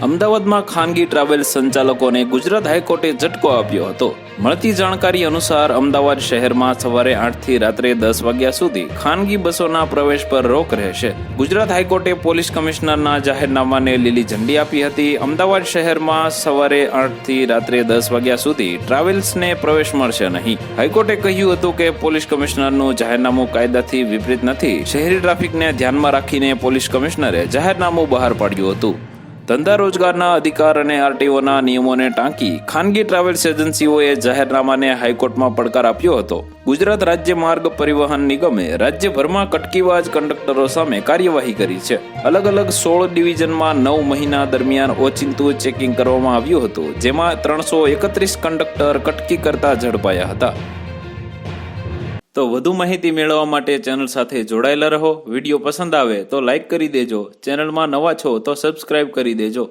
અમદાવાદમાં ખાનગી ટ્રાવેલ્સ સંચાલકોને ગુજરાત હાઈકોર્ટે ઝટકો આપ્યો હતો। મળતી જાણકારી અનુસાર અમદાવાદ શહેરમાં સવારે 8 થી રાત્રે 10 વાગ્યા સુધી ખાનગી બસોના પ્રવેશ પર રોક રહેશે। ગુજરાત હાઈકોર્ટે પોલીસ કમિશનરના જાહેરનામાને લીલી ઝંડી આપી હતી। અમદાવાદ શહેરમાં સવારે 8 થી રાત્રે 10 વાગ્યા સુધી ટ્રાવેલ્સને પ્રવેશ મળશે નહીં। હાઈકોર્ટે કહ્યું હતું કે પોલીસ કમિશનરનું જાહેરનામું કાયદાથી વિપરીત નથી। શહેરી ટ્રાફિકને ધ્યાનમાં રાખીને પોલીસ કમિશનરે જાહેરનામું બહાર પાડ્યું હતું। ધંધા રોજગારના અધિકાર અને આરટીઓના નિયમોને ટાંકી ખાનગી ટ્રાવેલ્સ એજન્સીઓએ જાહેરનામાને હાઈકોર્ટમાં પડકાર આપ્યો હતો। ગુજરાત રાજ્ય માર્ગ પરિવહન નિગમે રાજ્યભરમાં કટકીબાજ કંડક્ટરો સામે કાર્યવાહી કરી છે। અલગ અલગ 16 ડિવિઝનમાં 9 મહિના દરમિયાન ઓચિંતું ચેકિંગ કરવામાં આવ્યું હતું, જેમાં 331 કંડક્ટર કટકી કરતા ઝડપાયા હતા। તો વધુ માહિતી મેળવવા માટે ચેનલ સાથે જોડાયેલા રહો। વિડીયો પસંદ આવે તો લાઈક કરી દેજો। ચેનલમાં નવા છો તો સબસ્ક્રાઇબ કરી દેજો।